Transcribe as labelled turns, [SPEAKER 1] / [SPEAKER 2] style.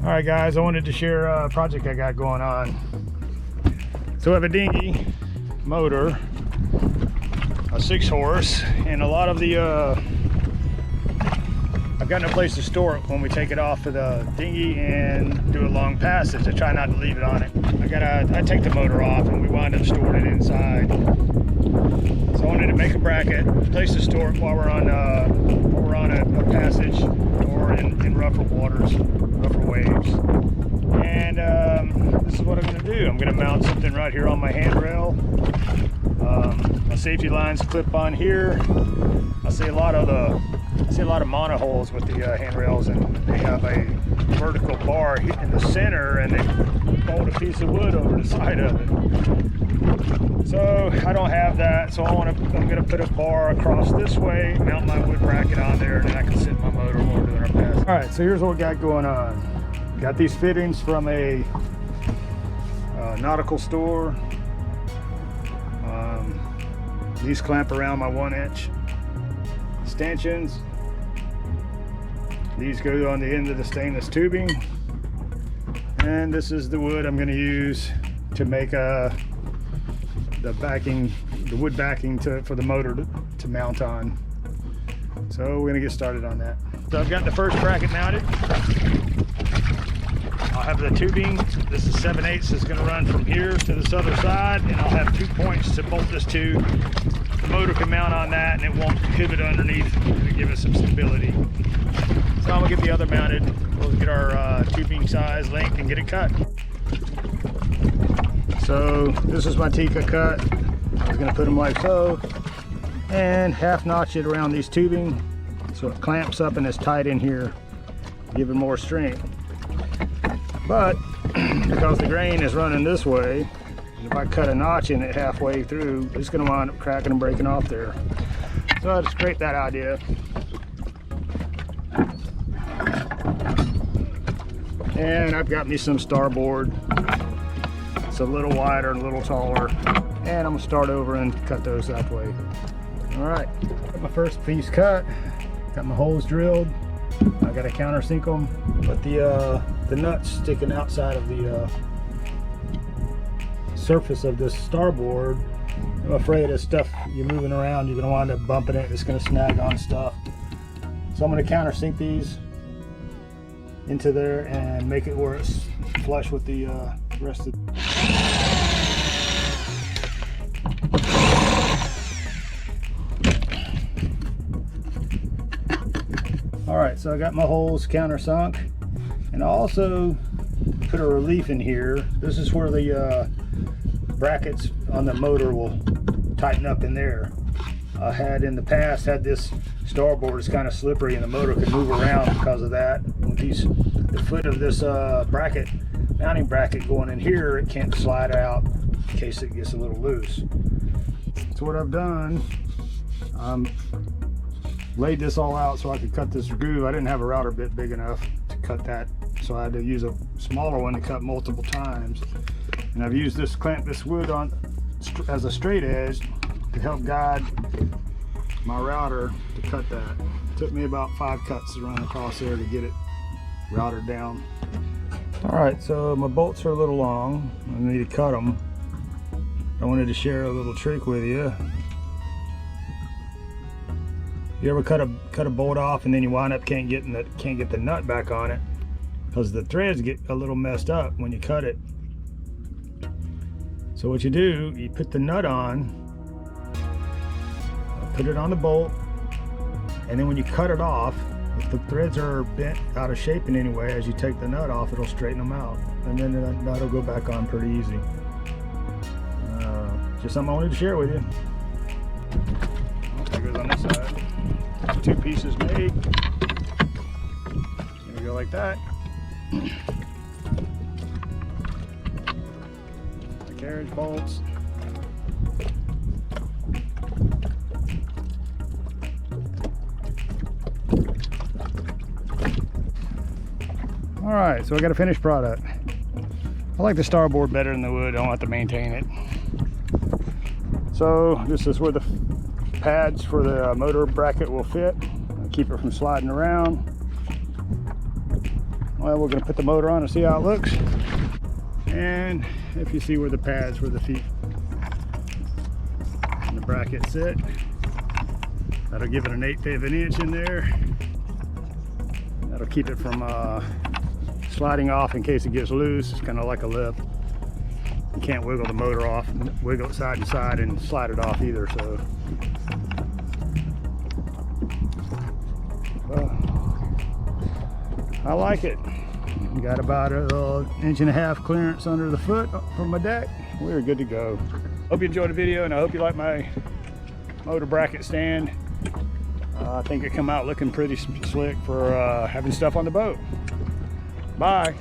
[SPEAKER 1] All right, guys, I wanted to share a project I got going on. So I have a dinghy motor, a 6-horse, and a lot of the I've got no place to store it when we take it off of the dinghy and do a long passage. I try not to leave it on it. I take the motor off and we wind up storing it inside. So I wanted to make a bracket, place to store it while we're on a passage or in rougher waters, rougher waves. And this is what I'm going to do. I'm going to mount something right here on my handrail. My safety lines clip on here. I see a lot of monoholes with the handrails, and they have a vertical bar in the center, and they bolt a piece of wood over the side of it. So I don't have that, so I'm going to put a bar across this way, mount my wood bracket on there, and then I can sit my motor while we're doing our pass. All right, so here's what we got going on. Got these fittings from a nautical store. These clamp around my 1-inch stanchions. These go on the end of the stainless tubing, and this is the wood I'm going to use to make the wood backing for the motor to mount on. So we're going to get started on that. So I've got the first bracket mounted. I'll have the tubing. This is 7/8, it's going to run from here to this other side, and I'll have 2 points to bolt this to. The motor can mount on that, and it won't pivot underneath to give it some stability. So I'm gonna get the other mounted. We'll get our tubing size, length, and get it cut. So this is my Tika cut. I was gonna put them like so, and half notch it around these tubing so it clamps up and is tight in here, giving more strength. But because the grain is running this way, if I cut a notch in it halfway through, it's going to wind up cracking and breaking off there. So I just scraped that idea. And I've got me some starboard. It's a little wider and a little taller. And I'm going to start over and cut those that way. All right, got my first piece cut. Got my holes drilled. I got to countersink them. But the nuts sticking outside of the surface of this starboard, I'm afraid of stuff you're moving around, you're going to wind up bumping it, it's going to snag on stuff. So I'm going to countersink these into there and make it where it's flush with the rest of Alright, so I got my holes countersunk, and I also put a relief in here. This is where the brackets on the motor will tighten up in there. I had in the past had this starboard is kind of slippery, and the motor could move around because of that. With the foot of this mounting bracket going in here, it can't slide out in case it gets a little loose. So what I've done, laid this all out so I could cut this groove. I didn't have a router bit big enough to cut that, so I had to use a smaller one to cut multiple times. And I've used this clamp this wood on as a straight edge to help guide my router to cut that. It took me about 5 cuts to run across there to get it routed down. All right, so my bolts are a little long. I need to cut them. I wanted to share a little trick with you. You ever cut a bolt off and then you wind up can't get the nut back on it because the threads get a little messed up when you cut it. So what you do, you put the nut on, put it on the bolt, and then when you cut it off, if the threads are bent out of shape in any way, as you take the nut off, it'll straighten them out, and then the nut will go back on pretty easy. Just something I wanted to share with you. That goes on this side. 2 pieces made. There we go, like that. The carriage bolts. All right, so I got a finished product. I like the starboard better than the wood. I don't have to maintain it. So this is where the pads for the motor bracket will fit. Keep it from sliding around. Well, we're going to put the motor on and see how it looks. And if you see where the pads, where the feet and the bracket sit, that'll give it an 1/8 of an inch in there. That'll keep it from sliding off in case it gets loose. It's kind of like a lip. You can't wiggle the motor off, wiggle it side to side and slide it off either. So I like it. Got about an 1.5 inch clearance under the foot from my deck. We're good to go. Hope you enjoyed the video, and I hope you like my motor bracket stand. I think it come out looking pretty slick for having stuff on the boat. Bye.